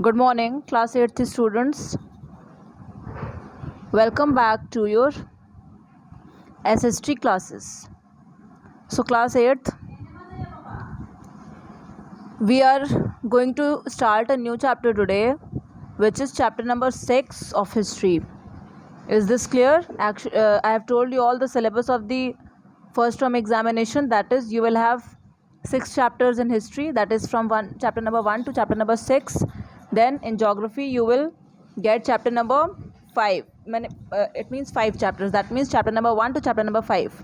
Good morning, class 8th students. Welcome back to your SST classes. So, class 8th, we are going to start a new chapter today, which is chapter number 6 of history. Is this clear? Actually, I have told you all the syllabus of the first term examination. That is, you will have 6 chapters in history. That is from chapter number 1 to chapter number 6. Then in geography, you will get chapter number 5. It means 5 chapters. That means chapter number 1 to chapter number 5.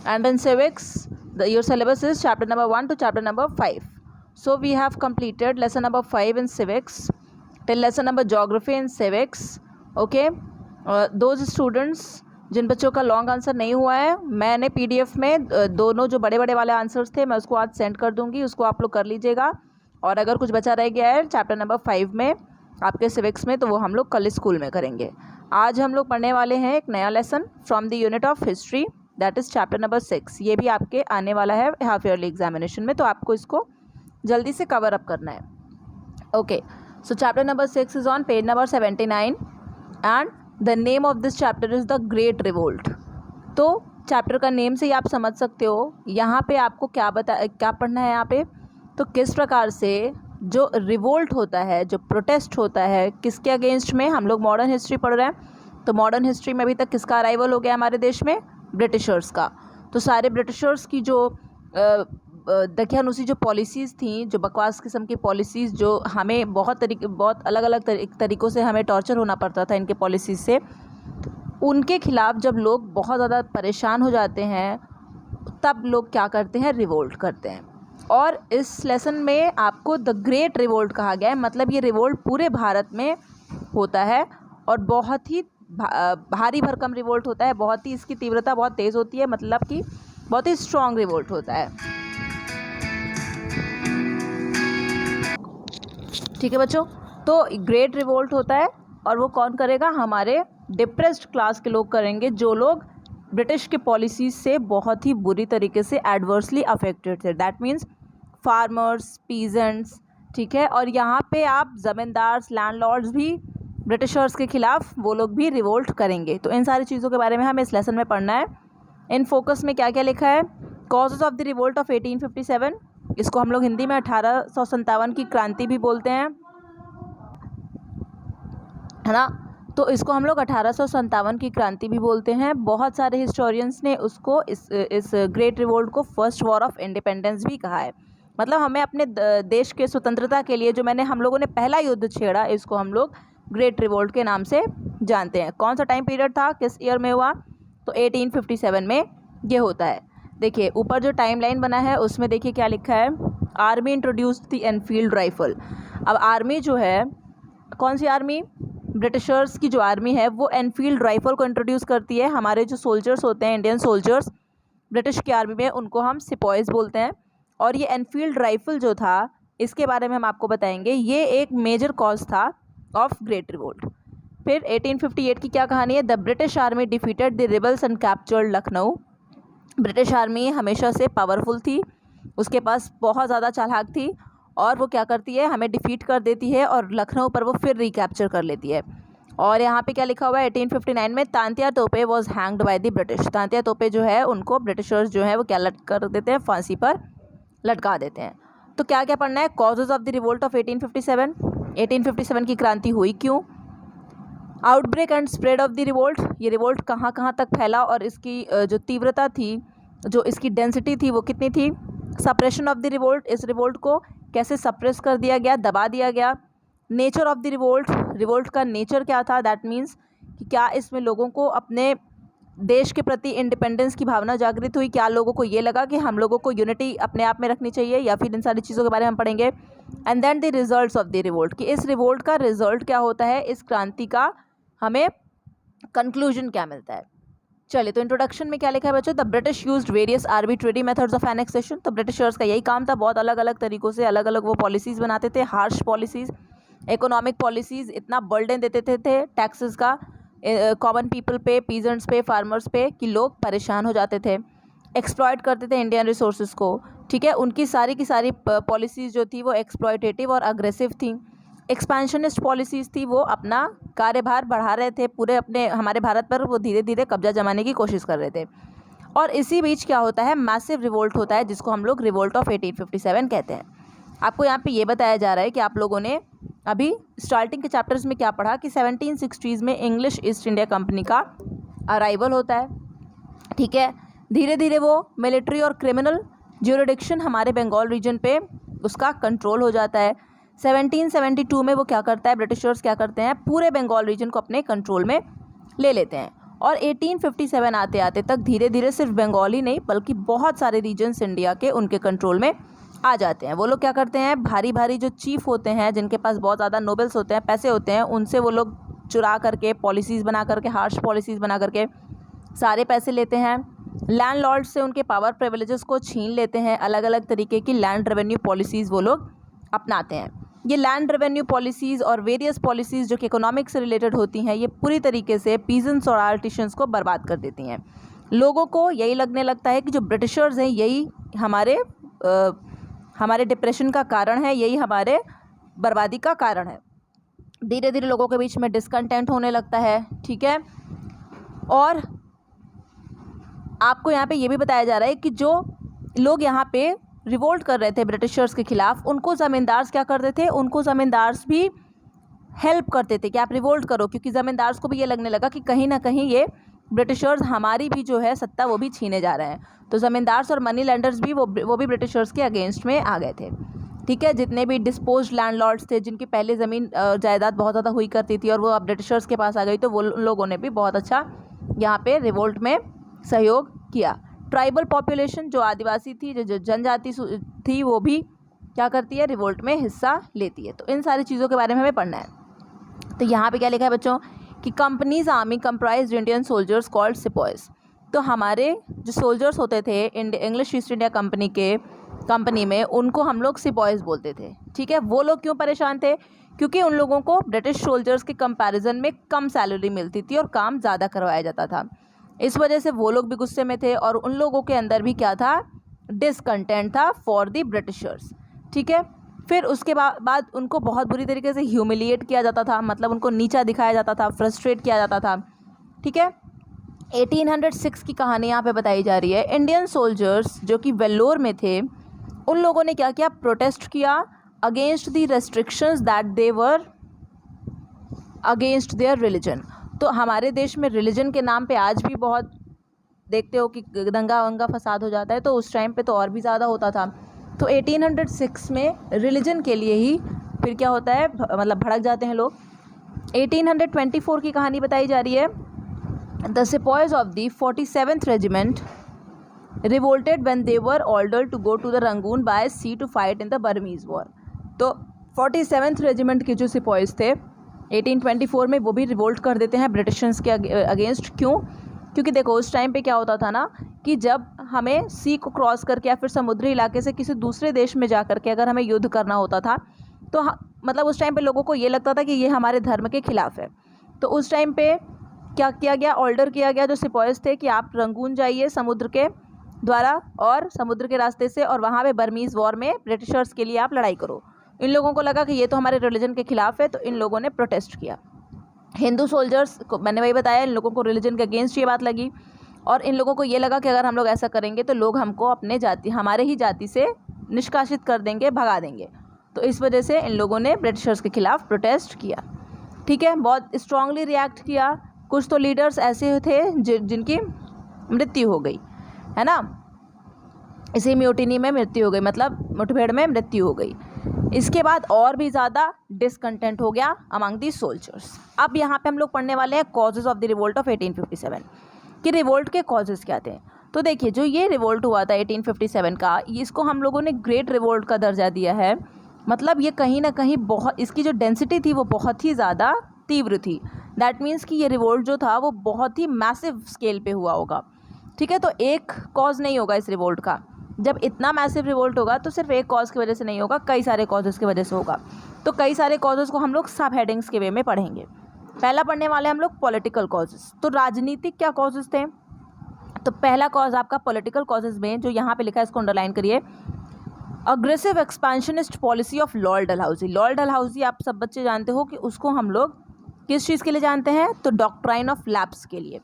And in civics, your syllabus is chapter number 1 to chapter number 5. So we have completed lesson number 5 in civics till lesson number geography in civics. Okay. Those students जिन बच्चों का long answer नहीं हुआ है, मैंने PDF में दोनों जो बड़े बड़े वाले आंसर्स थे मैं उसको आज सेंड कर दूंगी, उसको आप लोग कर लीजिएगा. और अगर कुछ बचा रह गया है चैप्टर नंबर 5 में आपके सिविक्स में, तो वो हम लोग कल स्कूल में करेंगे. आज हम लोग पढ़ने वाले हैं एक नया lesson from the unit of history, that is chapter number 6. ये भी आपके आने वाला है हाफ ईयरली एग्जामिनेशन में, तो आपको इसको जल्दी से कवर अप करना है. Okay, so chapter number 6 is on page number 79 and the name of this chapter is the great revolt. तो चैप्टर का नेम से ही आप समझ सकते हो यहाँ पे आपको क्या पढ़ना है यहाँ पे. तो किस प्रकार से जो रिवोल्ट होता है, जो प्रोटेस्ट होता है, किसके अगेंस्ट में. हम लोग मॉडर्न हिस्ट्री पढ़ रहे हैं, तो मॉडर्न हिस्ट्री में अभी तक किसका अराइवल हो गया हमारे देश में? ब्रिटिशर्स का. तो सारे ब्रिटिशर्स की जो दकियानुसी जो पॉलिसीज़ थी, जो बकवास किस्म की पॉलिसीज़, जो हमें बहुत अलग अलग तरीक़ों से हमें टॉर्चर होना पड़ता था इनके पॉलिसीज़ से, उनके ख़िलाफ़ जब लोग बहुत ज़्यादा परेशान हो जाते हैं तब लोग क्या करते हैं? रिवोल्ट करते हैं. और इस लेसन में आपको द ग्रेट रिवोल्ट कहा गया है. मतलब ये रिवोल्ट पूरे भारत में होता है और बहुत ही भारी भरकम रिवोल्ट होता है. बहुत ही इसकी तीव्रता बहुत तेज़ होती है, मतलब कि बहुत ही स्ट्रॉन्ग रिवोल्ट होता है. ठीक है बच्चों, तो ग्रेट रिवोल्ट होता है और वो कौन करेगा? हमारे डिप्रेस्ड क्लास के लोग करेंगे, जो लोग ब्रिटिश के पॉलिसीज़ से बहुत ही बुरी तरीके से एडवर्सली अफेक्टेड थे. That means farmers, peasants. ठीक है, और यहाँ पे आप ज़मींदार्स, लैंडलॉर्ड्स भी ब्रिटिशर्स के ख़िलाफ़ वो लोग भी रिवोल्ट करेंगे. तो इन सारी चीज़ों के बारे में हमें इस लेसन में पढ़ना है. इन फोकस में क्या क्या लिखा है? Causes of the revolt of 1857. इसको हम लोग हिंदी में 1857 की क्रांति भी बोलते हैं, है ना. तो इसको हम लोग 1857 की क्रांति भी बोलते हैं. बहुत सारे हिस्टोरियंस ने उसको इस ग्रेट रिवोल्ट को फर्स्ट वॉर ऑफ इंडिपेंडेंस भी कहा है. मतलब हमें अपने देश के स्वतंत्रता के लिए जो हम लोगों ने पहला युद्ध छेड़ा, इसको हम लोग ग्रेट रिवोल्ट के नाम से जानते हैं. कौन सा टाइम पीरियड था, किस ईयर में हुआ? तो 1857 में ये होता है. देखिए ऊपर जो टाइमलाइन बना है उसमें देखिए क्या लिखा है? Army introduced the Enfield rifle. अब आर्मी जो है, कौन सी आर्मी? ब्रिटिशर्स की जो आर्मी है वो एनफील्ड राइफल को इंट्रोड्यूस करती है. हमारे जो सोल्जर्स होते हैं, इंडियन सोल्जर्स ब्रिटिश की आर्मी में, उनको हम सिपॉयज़ बोलते हैं. और ये एनफील्ड राइफल जो था, इसके बारे में हम आपको बताएंगे. ये एक मेजर कॉज था ऑफ ग्रेट रिवोल्ट. फिर 1858 की क्या कहानी है? The British army defeated the rebels and captured Lucknow. British army हमेशा से पावरफुल थी, उसके पास बहुत ज़्यादा चालाक थी, और वो क्या करती है? हमें डिफीट कर देती है और लखनऊ पर वो फिर रिकैप्चर कर लेती है. और यहाँ पे क्या लिखा हुआ है? 1859 में तांत्या तोपे was hanged by the British. Tantya तोपे जो है उनको ब्रिटिशर्स जो है वो क्या कर देते हैं? फांसी पर लटका देते हैं. तो क्या क्या पढ़ना है? Causes of the revolt of 1857. 1857 की क्रांति हुई क्यों? Outbreak and spread of the revolt. ये रिवोल्ट कहाँ कहाँ तक फैला और इसकी जो तीव्रता थी, जो इसकी डेंसिटी थी, वो कितनी थी? Suppression of the revolt. इस रिवोल्ट को कैसे सप्रेस कर दिया गया, दबा दिया गया. Nature of the revolt. Revolt का नेचर क्या था? दैट मीन्स कि क्या इसमें लोगों को अपने देश के प्रति इंडिपेंडेंस की भावना जागृत हुई? क्या लोगों को ये लगा कि हम लोगों को यूनिटी अपने आप में रखनी चाहिए? या फिर इन सारी चीज़ों के बारे में हम पढ़ेंगे. And then the results of the revolt, कि इस रिवोल्ट का रिजल्ट क्या होता है, इस क्रांति का हमें कंक्लूजन क्या मिलता है. चलिए, तो इंट्रोडक्शन में क्या लिखा है बच्चों? The British used various arbitrary methods of annexation. तो ब्रिटिशर्स का यही काम था, बहुत अलग अलग तरीक़ों से अलग अलग वो पॉलिसीज़ बनाते थे. हार्श पॉलिसीज़, इकोनॉमिक पॉलिसीज़, इतना बर्डन देते थे टैक्सेस का कॉमन पीपल पे, पीजेंट्स पे, फार्मर्स पे, कि लोग परेशान हो जाते थे. एक्सप्लॉयट करते थे इंडियन रिसोर्सेज को. ठीक है, उनकी सारी की सारी पॉलिसीज़ जो थी वो एक्सप्लॉयटेटिव और अग्रेसिव थी. एक्सपेंशनिस्ट पॉलिसीज़ थी, वो अपना कार्यभार बढ़ा रहे थे पूरे अपने हमारे भारत पर, वो धीरे धीरे कब्जा जमाने की कोशिश कर रहे थे। और इसी बीच क्या होता है, मैसिव रिवोल्ट होता है जिसको हम लोग रिवोल्ट ऑफ 1857 कहते हैं। आपको यहाँ पे ये बताया जा रहा है कि आप लोगों ने अभी स्टार्टिंग के चैप्टर्स में क्या पढ़ा कि 1760s में इंग्लिश ईस्ट इंडिया कंपनी का अराइवल होता है, ठीक है। धीरे धीरे वो मिलिट्री और क्रिमिनल ज्यूरिडिक्शन हमारे बंगाल रीजन पे उसका कंट्रोल हो जाता है। 1772 में वो क्या करता है, ब्रिटिशर्स क्या करते हैं, पूरे बंगाल रीजन को अपने कंट्रोल में ले लेते हैं। और 1857 आते आते तक धीरे धीरे सिर्फ बंगाल ही नहीं बल्कि बहुत सारे रीजन्स इंडिया के उनके कंट्रोल में आ जाते हैं। वो लोग क्या करते हैं, भारी भारी जो चीफ होते हैं, जिनके पास बहुत ज़्यादा नोबल्स होते हैं, पैसे होते हैं, उनसे वो लोग चुरा करके पॉलिसीज़ बना करके, हार्श पॉलिसीज़ बना करके सारे पैसे लेते हैं। लैंडलॉर्ड से उनके पावर प्रिविलेजेस को छीन लेते हैं। अलग अलग तरीके की लैंड रेवेन्यू पॉलिसीज़ वो लोग अपनाते हैं। ये लैंड रेवेन्यू पॉलिसीज़ और वेरियस पॉलिसीज़ जो कि इकोनॉमिक से रिलेटेड होती हैं, ये पूरी तरीके से पीजेंट्स और आर्टिशंस को बर्बाद कर देती हैं। लोगों को यही लगने लगता है कि जो ब्रिटिशर्स हैं यही हमारे डिप्रेशन का कारण है, यही हमारे बर्बादी का कारण है। धीरे धीरे लोगों के बीच में डिसकंटेंट होने लगता है, ठीक है। और आपको यहाँ पे ये भी बताया जा रहा है कि जो लोग यहाँ पे रिवोल्ट कर रहे थे ब्रिटिशर्स के खिलाफ, उनको ज़मींदार्स क्या करते थे, उनको ज़मींदार्स भी हेल्प करते थे कि आप रिवोल्ट करो, क्योंकि ज़मींदार्स को भी ये लगने लगा कि कहीं ना कहीं ये ब्रिटिशर्स हमारी भी जो है सत्ता वो भी छीने जा रहे हैं। तो ज़मींदार्स और मनी लैंडर्स भी वो भी ब्रिटिशर्स के अगेंस्ट में आ गए थे, ठीक है। जितने भी डिस्पोज्ड लैंडलॉर्ड्स थे, जिनकी पहले ज़मीन जायदाद बहुत ज़्यादा हुई करती थी और वो अब ब्रिटिशर्स के पास आ गई, तो वो उन लोगों ने भी बहुत अच्छा यहाँ पे रिवोल्ट में सहयोग किया। ट्राइबल पॉपुलेशन जो आदिवासी थी, जो जनजाति थी, वो भी क्या करती है, रिवोल्ट में हिस्सा लेती है। तो इन सारी चीज़ों के बारे में हमें पढ़ना है। तो यहाँ पे क्या लिखा है बच्चों कि companies army comprise Indian soldiers called sepoys. तो हमारे जो सोल्जर्स होते थे इंग्लिश ईस्ट इंडिया कंपनी में, उनको हम लोग सिपॉयज़ बोलते थे, ठीक है। वो लोग क्यों परेशान थे, क्योंकि उन लोगों को ब्रिटिश सोल्जर्स के कंपैरिजन में कम सैलरी मिलती थी और काम ज़्यादा करवाया जाता था। इस वजह से वो लोग भी गुस्से में थे और उन लोगों के अंदर भी क्या था, डिसकंटेंट था फॉर द ब्रिटिशर्स, ठीक है। फिर उसके बाद उनको बहुत बुरी तरीके से ह्यूमिलिएट किया जाता था, मतलब उनको नीचा दिखाया जाता था, फ्रस्ट्रेट किया जाता था, ठीक है। 1806 की कहानी यहाँ पे बताई जा रही है। इंडियन सोल्जर्स जो कि वेल्लोर में थे, उन लोगों ने क्या किया, प्रोटेस्ट किया against the restrictions that they were against their religion. तो हमारे देश में रिलीजन के नाम पे आज भी बहुत देखते हो कि दंगा वंगा फसाद हो जाता है, तो उस टाइम पे तो और भी ज़्यादा होता था। तो 1806 में रिलीजन के लिए ही फिर क्या होता है, मतलब भड़क जाते हैं लोग। 1824 की कहानी बताई जा रही है। The sepoys of the 47th regiment revolted when they were ordered to go to the Rangoon by sea to fight in the Burmese war. तो 47th रेजिमेंट के जो सिपॉयज़ थे 1824 में, वो भी रिवोल्ट कर देते हैं ब्रिटिशर्स के अगेंस्ट। क्यों, क्योंकि देखो उस टाइम पे क्या होता था ना कि जब हमें सी को क्रॉस करके या फिर समुद्री इलाके से किसी दूसरे देश में जा करके अगर हमें युद्ध करना होता था, तो मतलब उस टाइम पे लोगों को ये लगता था कि ये हमारे धर्म के खिलाफ है। तो उस टाइम पे क्या किया गया, ऑर्डर किया गया जो सिपॉयज़ थे कि आप रंगून जाइए समुद्र के द्वारा और समुद्र के रास्ते से, और वहाँ पे बर्मीज़ वॉर में ब्रिटिशर्स के लिए आप लड़ाई करो। इन लोगों को लगा कि ये तो हमारे रिलीजन के खिलाफ है, तो इन लोगों ने प्रोटेस्ट किया। हिंदू सोल्जर्स को मैंने वही बताया, इन लोगों को रिलीजन के अगेंस्ट ये बात लगी और इन लोगों को ये लगा कि अगर हम लोग ऐसा करेंगे तो लोग हमको हमारे ही जाति से निष्कासित कर देंगे, भगा देंगे। तो इस वजह से इन लोगों ने ब्रिटिशर्स के खिलाफ प्रोटेस्ट किया, ठीक है, बहुत स्ट्रांगली रिएक्ट किया। कुछ तो लीडर्स ऐसे थे जिनकी मृत्यु हो गई, है ना, इसी म्यूटिनी में मृत्यु हो गई, मतलब मुठभेड़ में मृत्यु हो गई। इसके बाद और भी ज़्यादा डिसकंटेंट हो गया अमंग दी सोल्जर्स। अब यहाँ पे हम लोग पढ़ने वाले हैं causes of the revolt of 1857 कि रिवोल्ट के कॉजेज़ क्या थे। तो देखिए जो ये रिवोल्ट हुआ था 1857 का, इसको हम लोगों ने ग्रेट रिवोल्ट का दर्जा दिया है। मतलब ये कहीं ना कहीं बहुत, इसकी जो डेंसिटी थी वो बहुत ही ज़्यादा तीव्र थी। दैट मीन्स कि ये रिवोल्ट जो था वो बहुत ही मैसिव स्केल पे हुआ होगा, ठीक है। तो एक कॉज नहीं होगा इस रिवोल्ट का। जब इतना मैसिव रिवोल्ट होगा तो सिर्फ एक कॉज की वजह से नहीं होगा, कई सारे कॉजेज़ की वजह से होगा। तो कई सारे कॉजेज़ को हम लोग सब हेडिंग्स के वे में पढ़ेंगे। पहला पढ़ने वाले हम लोग पॉलिटिकल कॉजेज़। तो राजनीतिक क्या कॉजेज़ थे, तो पहला कॉज आपका पॉलिटिकल कॉजेज़ में जो यहाँ पे लिखा है इसको अंडरलाइन करिए। Aggressive expansionist policy of Lord Dalhousie. Lord Dalhousie आप सब बच्चे जानते हो कि उसको हम लोग किस चीज़ के लिए जानते हैं, तो डॉक्ट्राइन ऑफ लैप्स के लिए।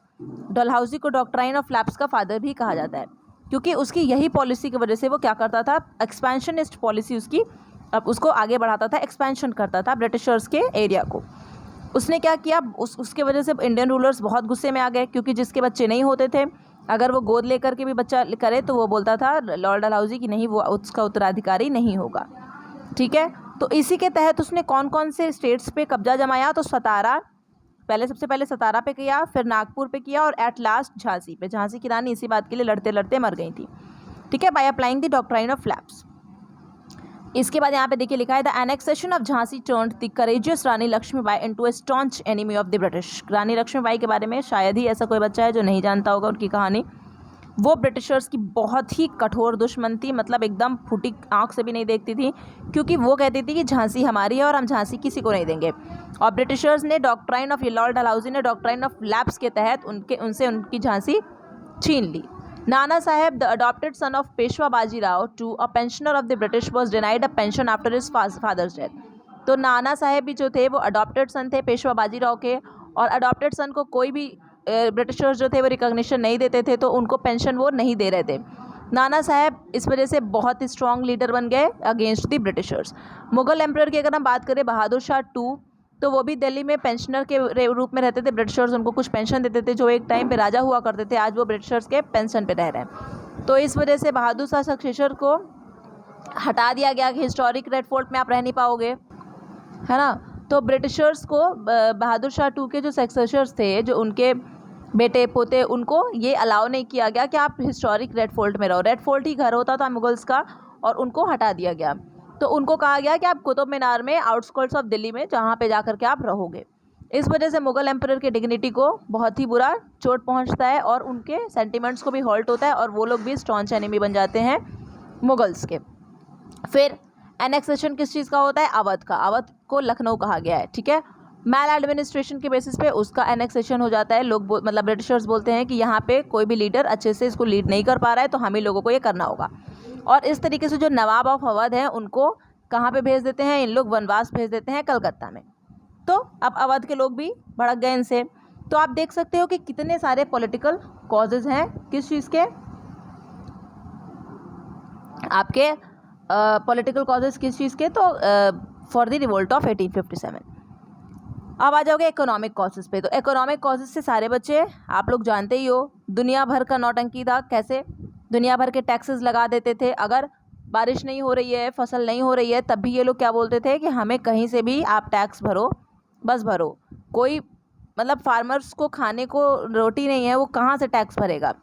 डलहौजी को डॉक्ट्राइन ऑफ लैप्स का फादर भी कहा जाता है, क्योंकि उसकी यही पॉलिसी की वजह से वो क्या करता था, एक्सपेंशनिस्ट पॉलिसी उसकी, अब उसको आगे बढ़ाता था, एक्सपेंशन करता था ब्रिटिशर्स के एरिया को। उसने क्या किया, उसके वजह से इंडियन रूलर्स बहुत गुस्से में आ गए, क्योंकि जिसके बच्चे नहीं होते थे, अगर वो गोद लेकर के भी बच्चा करे तो वो बोलता था लॉर्ड डलहौजी कि नहीं, वो उसका उत्तराधिकारी नहीं होगा। ठीक है, तो इसी के तहत उसने कौन कौन से स्टेट्स पे कब्जा जमाया, तो सतारा, सबसे पहले सतारा पे किया, फिर नागपुर पे किया, और एट लास्ट झांसी पे। झांसी की रानी इसी बात के लिए लड़ते लड़ते मर गई थी। ठीक है, by applying the doctrine of lapse. इसके बाद यहाँ पे देखिए लिखा है, the annexation of Jhansi turned the courageous Rani Laxmibai into a staunch enemy of the British. Rani Laxmibai के बारे में शायद ही ऐसा कोई बच्चा है जो नहीं जानता होगा उनकी कहानी। वो ब्रिटिशर्स की बहुत ही कठोर दुश्मन थी, मतलब एकदम फूटी आंख से भी नहीं देखती थी, क्योंकि वो कहती थी कि झांसी हमारी है और हम झांसी किसी को नहीं देंगे। और ब्रिटिशर्स ने डॉक्ट्राइन ऑफ, लॉर्ड डलहौजी ने डॉक्ट्राइन ऑफ लैप्स के तहत उनसे उनकी झांसी छीन ली। Nana Sahib, the adopted son of Peshwa Bajirao, to a pensioner of the British, was denied a pension after his father's death. तो नाना साहेब भी जो थे वो अडॉप्टेड सन थे पेशवा बाजीराव के, और अडॉप्टेड सन को कोई भी ब्रिटिशर्स जो थे वो रिकॉग्निशन नहीं देते थे, तो उनको पेंशन वो नहीं दे रहे थे। नाना साहब इस वजह से बहुत ही स्ट्रॉन्ग लीडर बन गए against the Britishers. Mughal emperor की अगर हम बात करें बहादुर शाह टू, तो वो भी दिल्ली में पेंशनर के रूप में रहते थे। ब्रिटिशर्स उनको कुछ पेंशन देते थे, जो एक टाइम पे राजा हुआ करते थे, आज वो ब्रिटिशर्स के पेंशन पे रह रहे हैं। तो इस वजह से बहादुर शाह सक्सेसर को हटा दिया गया कि हिस्टोरिक रेड फोर्ट में आप रह नहीं पाओगे, है ना। तो ब्रिटिशर्स को बहादुर शाह टू के जो सक्सेसर्स थे, जो उनके बेटे पोते, उनको ये अलाउ नहीं किया गया कि आप हिस्टोरिक रेड फोर्ट में रहो। रेड फोर्ट ही घर होता था मुगल्स का, और उनको हटा दिया गया। तो उनको कहा गया कि आप कुतुब मीनार में, आउटस्कर्ट्स ऑफ दिल्ली में, जहाँ पे जाकर के आप रहोगे। इस वजह से मुगल एम्परर के डिग्निटी को बहुत ही बुरा चोट पहुँचता है, और उनके सेंटिमेंट्स को भी हॉल्ट होता है, और वो लोग भी स्टॉन्च एनिमी बन जाते हैं मुगल्स के। फिर एनेक्सेशन किस चीज़ का होता है, अवध का। अवध को लखनऊ कहा गया है। ठीक है, मैल एडमिनिस्ट्रेशन के बेसिस पे उसका एनेक्सेशन हो जाता है। लोग मतलब ब्रिटिशर्स बोलते हैं कि यहाँ पे कोई भी लीडर अच्छे से इसको लीड नहीं कर पा रहा है, तो हम ही लोगों को ये करना होगा। और इस तरीके से जो नवाब ऑफ अवध हैं उनको कहाँ पे भेज देते हैं, इन लोग वनवास भेज देते हैं कलकत्ता में। तो अब अवध के लोग भी भड़क गए इनसे। तो आप देख सकते हो कि कितने सारे पॉलिटिकल कॉजेज़ हैं किस चीज़ के, आपके पॉलिटिकल कॉजेज़ किस चीज़ के, तो फॉर द रिवोल्ट ऑफ 1857। अब आ जाओगे इकोनॉमिक कॉजेज़ पे। तो इकोनॉमिक कॉजेज़ से सारे बच्चे आप लोग जानते ही हो, दुनिया भर का नौटंकी था। कैसे, दुनिया भर के टैक्सेस लगा देते थे। अगर बारिश नहीं हो रही है, फसल नहीं हो रही है, तब भी ये लोग क्या बोलते थे कि हमें कहीं से भी आप टैक्स भरो, बस भरो। कोई मतलब फार्मर्स को खाने को रोटी नहीं है, वो कहाँ से टैक्स भरेगा।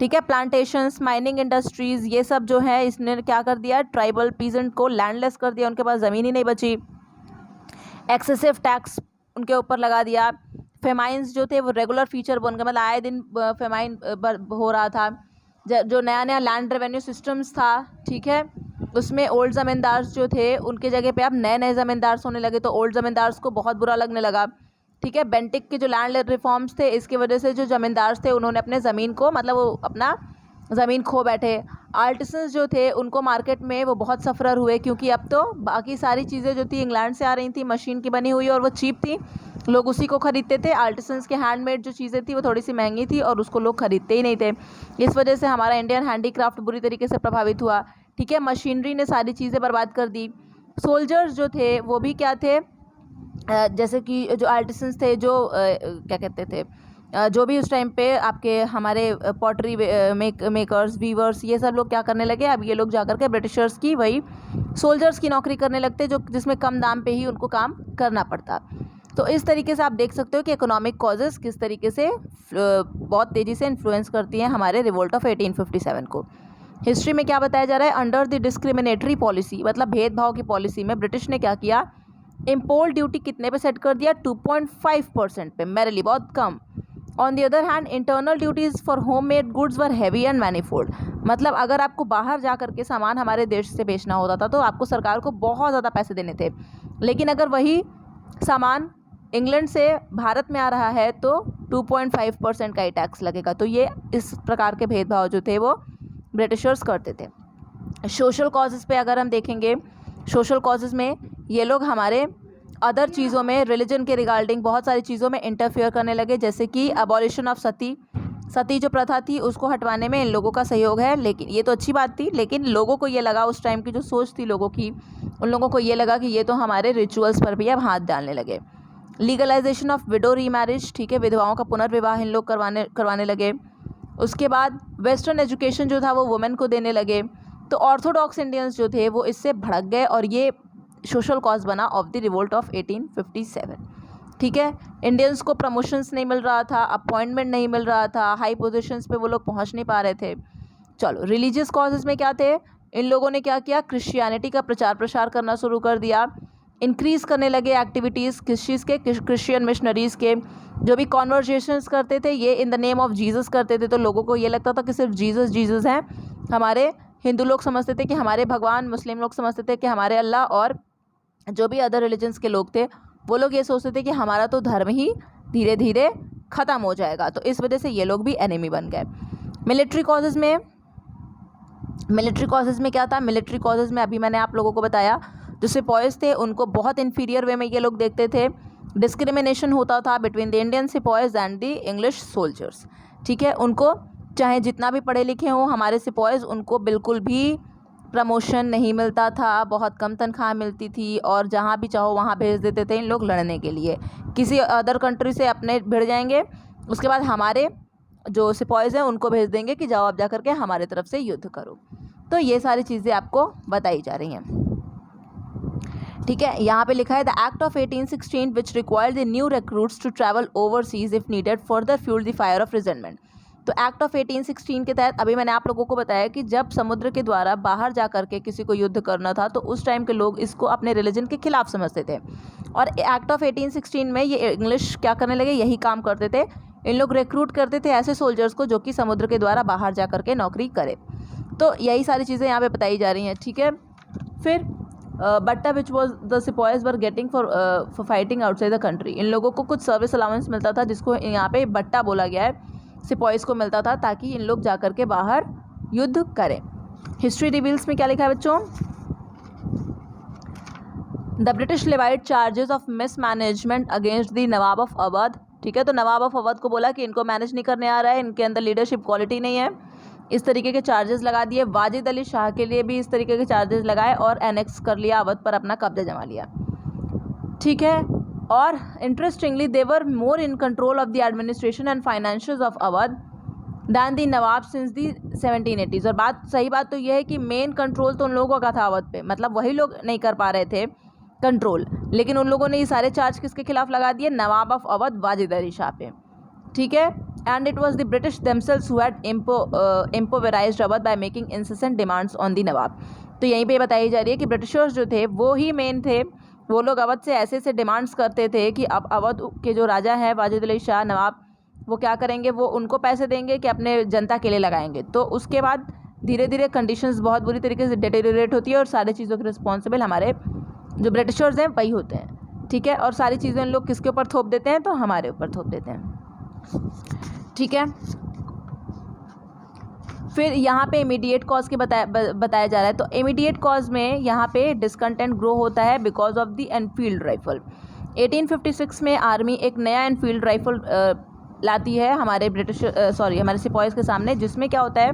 ठीक है, प्लांटेशंस, माइनिंग इंडस्ट्रीज़, ये सब जो है इसने क्या कर दिया, ट्राइबल पीजेंट को लैंडलेस कर दिया, उनके पास ज़मीन ही नहीं बची। एक्सेसिव टैक्स उनके ऊपर लगा दिया। फेमाइंस जो थे वो रेगुलर फीचर बन गए, मतलब आए दिन फेमाइन हो रहा था। जो नया नया लैंड रेवेन्यू सिस्टम्स था, ठीक है, उसमें ओल्ड ज़मींदार्स जो थे उनके जगह पे अब नए नए ज़मींदार्स होने लगे, तो ओल्ड ज़मींदार्स को बहुत बुरा लगने लगा। ठीक है, बेंटिक के जो लैंड रिफॉर्म्स थे, इसकी वजह से जो ज़मींदार्स थे उन्होंने अपने ज़मीन को, मतलब वो अपना ज़मीन खो बैठे। आर्टिसंस जो थे उनको मार्केट में वो बहुत सफ़रर हुए, क्योंकि अब तो बाकी सारी चीज़ें जो थी इंग्लैंड से आ रही थी, मशीन की बनी हुई, और वो चीप थी, लोग उसी को ख़रीदते थे। आर्टिसंस के हैंडमेड जो चीज़ें थी वो थोड़ी सी महंगी थी, और उसको लोग ख़रीदते ही नहीं थे। इस वजह से हमारा इंडियन हैंडीक्राफ्ट बुरी तरीके से प्रभावित हुआ। ठीक है, मशीनरी ने सारी चीज़ें बर्बाद कर दी। सोल्जर्स जो थे वो भी क्या थे, जैसे कि जो आर्टिसंस थे, जो क्या कहते थे, जो भी उस टाइम पे आपके हमारे पॉटरी मेकर्स, वीवर्स, ये सब लोग क्या करने लगे, अब ये लोग जाकर के ब्रिटिशर्स की वही सोल्जर्स की नौकरी करने लगते, जो जिसमें कम दाम पे ही उनको काम करना पड़ता। तो इस तरीके से आप देख सकते हो कि इकोनॉमिक कॉजेज़ किस तरीके से बहुत तेज़ी से इन्फ्लुएंस करती हैं हमारे रिवोल्ट ऑफ 1857 को। हिस्ट्री में क्या बताया जा रहा है, अंडर द डिस्क्रिमिनेटरी पॉलिसी, मतलब भेदभाव की पॉलिसी में ब्रिटिश ने क्या किया, इम्पोर्ट ड्यूटी कितने पे सेट कर दिया, 2.5% पे, मेरे बहुत कम। On the other hand internal duties for home made goods were heavy and manifold, मतलब अगर आपको बाहर जा करके सामान हमारे देश से बेचना होता था तो आपको सरकार को बहुत ज़्यादा पैसे देने थे, लेकिन अगर वही सामान इंग्लैंड से भारत में आ रहा है तो 2.5% का ही टैक्स लगेगा। तो ये इस प्रकार के भेदभाव जो थे वो ब्रिटिशर्स करते थे। सोशल कॉजेज़ पे अगर हम देखेंगे, सोशल कॉजेज़ में ये लोग हमारे अदर चीज़ों में, रिलीजन के रिगार्डिंग बहुत सारी चीज़ों में इंटरफेयर करने लगे, जैसे कि अबॉलिशन ऑफ सती जो प्रथा थी उसको हटवाने में इन लोगों का सहयोग है। लेकिन ये तो अच्छी बात थी, लेकिन लोगों को ये लगा, उस टाइम की जो सोच थी लोगों की, उन लोगों को ये लगा कि ये तो हमारे रिचुअल्स पर भी अब हाथ डालने लगे। लीगलाइजेशन ऑफ विडो रीमैरिज, ठीक है, विधवाओं का पुनर्विवाह इन लोग करवाने लगे। उसके बाद वेस्टर्न एजुकेशन जो था वो वुमेन को देने लगे। तो ऑर्थोडॉक्स इंडियंस जो थे वो इससे भड़क गए और ये सोशल कॉज बना ऑफ द रिवोल्ट ऑफ 1857। ठीक है, इंडियंस को प्रमोशंस नहीं मिल रहा था, अपॉइंटमेंट नहीं मिल रहा था, हाई पोजीशंस पे वो लोग पहुंच नहीं पा रहे थे। चलो, रिलीजियस कॉजेज़ में क्या थे, इन लोगों ने क्या किया, क्रिश्चियनिटी का प्रचार प्रसार करना शुरू कर दिया, इंक्रीज़ करने लगे एक्टिविटीज़ किस चीज़ के, क्रिश्चियन मिशनरीज़ के। जो भी कॉन्वर्जेशंस करते थे ये in the name of Jesus करते थे, तो लोगों को ये लगता था कि सिर्फ जीसस हैं। हमारे हिंदू लोग समझते थे कि हमारे भगवान, मुस्लिम लोग समझते थे कि हमारे अल्लाह, और जो भी अदर रिलीजन्स के लोग थे वो लोग ये सोचते थे कि हमारा तो धर्म ही धीरे धीरे ख़त्म हो जाएगा। तो इस वजह से ये लोग भी एनिमी बन गए। मिलिट्री कॉजेज़ में क्या था, मिलिट्री कॉजेज़ में अभी मैंने आप लोगों को बताया, जो सिपॉयज़ थे उनको बहुत इन्फीरियर वे में ये लोग देखते थे। डिस्क्रिमिनेशन होता था between the Indian sepoys and the English soldiers. ठीक है, उनको चाहे जितना भी पढ़े लिखे हों हमारे सिपॉयज़, उनको बिल्कुल भी प्रमोशन नहीं मिलता था, बहुत कम तनख्वाह मिलती थी, और जहाँ भी चाहो वहाँ भेज देते थे इन लोग लड़ने के लिए। किसी अदर कंट्री से अपने भिड़ जाएंगे, उसके बाद हमारे जो सिपॉयज़ हैं उनको भेज देंगे कि जाओ आप जा करके हमारे तरफ से युद्ध करो। तो ये सारी चीज़ें आपको बताई जा रही हैं। ठीक है, यहाँ पे लिखा है the act of 1816 which required the new recruits to travel overseas if needed further fuel the fire of resentment. तो एक्ट ऑफ 1816 के तहत अभी मैंने आप लोगों को बताया कि जब समुद्र के द्वारा बाहर जा करके किसी को युद्ध करना था तो उस टाइम के लोग इसको अपने रिलीजन के खिलाफ समझते थे, और एक्ट ऑफ 1816 में ये इंग्लिश क्या करने लगे, यही काम करते थे। इन लोग रिक्रूट करते थे ऐसे सोल्जर्स को जो कि समुद्र के द्वारा बाहर जा करके नौकरी करे। तो यही सारी चीज़ें यहाँ पे बताई जा रही हैं। ठीक है, फिर batta which was the sepoys were getting for fighting outside the country. इन लोगों को कुछ सर्विस अलाउंस मिलता था, जिसको यहाँ पे बट्टा बोला गया है, सिपॉयज़ को मिलता था, ताकि इन लोग जा करके बाहर युद्ध करें। हिस्ट्री रिवील्स में क्या लिखा है बच्चों, the British levied charges of mismanagement against the Nawab of Awadh. ठीक है, तो नवाब ऑफ अवध को बोला कि इनको मैनेज नहीं करने आ रहा है, इनके अंदर लीडरशिप क्वालिटी नहीं है, इस तरीके के चार्जेस लगा दिए। वाजिद अली शाह के लिए भी इस तरीके के चार्जेस लगाए और एनेक्स कर लिया, अवध पर अपना कब्जा जमा लिया। ठीक है, और interestingly they were more in control of the administration and financials of Awadh than the Nawab since the 1780s। और सही बात तो यह है कि मेन कंट्रोल तो उन लोगों का था अवध पे, मतलब वही लोग नहीं कर पा रहे थे कंट्रोल, लेकिन उन लोगों ने ये सारे चार्ज किसके खिलाफ लगा दिए, नवाब ऑफ अवध वाजिद अली शाह पे। ठीक है, and it was the British themselves who had impoverished Awadh by making incessant demands on the Nawab. तो यहीं पे बताई जा रही है कि ब्रिटिशर्स जो थे वो ही मेन थे, वो लोग अवध से ऐसे डिमांड्स करते थे कि अब अवध के जो राजा हैं वाजिद अली शाह नवाब, वो क्या करेंगे, वो उनको पैसे देंगे कि अपने जनता के लिए लगाएंगे। तो उसके बाद धीरे धीरे कंडीशंस बहुत बुरी तरीके से डिटेरियोरेट होती है, और सारी चीज़ों के रिस्पॉन्सिबल हमारे जो ब्रिटिशर्स हैं वही होते हैं। ठीक है, और सारी चीज़ें लोग किसके ऊपर थोप देते हैं, तो हमारे ऊपर थोप देते हैं। ठीक है, फिर यहाँ पे इमीडिएट कॉज के बताया जा रहा है। तो इमीडिएट कॉज में यहाँ पे डिसकंटेंट ग्रो होता है because of the Enfield rifle. 1856 में आर्मी एक नया एनफील्ड राइफल लाती है हमारे हमारे सिपॉयज़ के सामने, जिसमें क्या होता है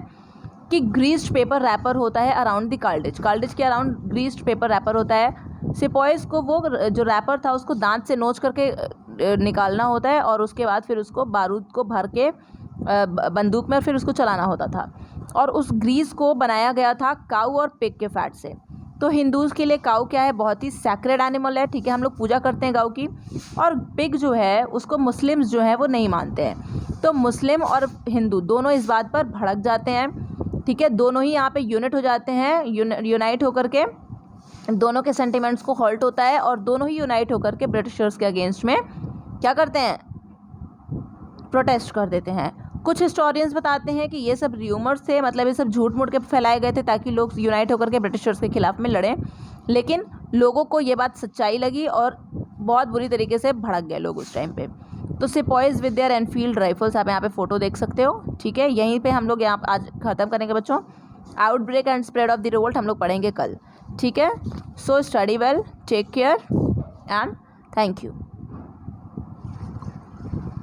कि ग्रीस्ड पेपर रैपर होता है अराउंड द कार्डिज के अराउंड ग्रीस्ड पेपर रैपर होता है। सिपॉयज़ को वो जो रैपर था उसको दांत से नोच करके निकालना होता है, और उसके बाद फिर उसको बारूद को भर के बंदूक में और फिर उसको चलाना होता था। और उस ग्रीस को बनाया गया था काऊ और पिग के फैट से। तो हिंदूज़ के लिए काऊ क्या है, बहुत ही सैक्रेड एनिमल है। ठीक है, हम लोग पूजा करते हैं काऊ की। और पिग जो है उसको मुस्लिम्स जो है वो नहीं मानते हैं। तो मुस्लिम और हिंदू दोनों इस बात पर भड़क जाते हैं। ठीक है, दोनों ही यहाँ पे यूनिट हो जाते हैं, यूनाइट होकर के दोनों के सेंटिमेंट्स को हॉल्ट होता है, और दोनों ही यूनाइट होकर के ब्रिटिशर्स के अगेंस्ट में क्या करते हैं, प्रोटेस्ट कर देते हैं। कुछ हिस्टोरियंस बताते हैं कि ये सब र्यूमर्स थे, मतलब ये सब झूठ मूठ के फैलाए गए थे ताकि लोग यूनाइट होकर के ब्रिटिशर्स के खिलाफ में लड़ें, लेकिन लोगों को ये बात सच्चाई लगी और बहुत बुरी तरीके से भड़क गए लोग उस टाइम पे। तो सिपॉयज़ विद देयर एनफील्ड राइफल्स, आप यहाँ पे फ़ोटो देख सकते हो। ठीक है, यहीं पे हम लोग यहाँ आज ख़त्म करेंगे बच्चों। Outbreak and spread of the revolt हम लोग पढ़ेंगे कल, ठीक है। So study well, take care and thank you.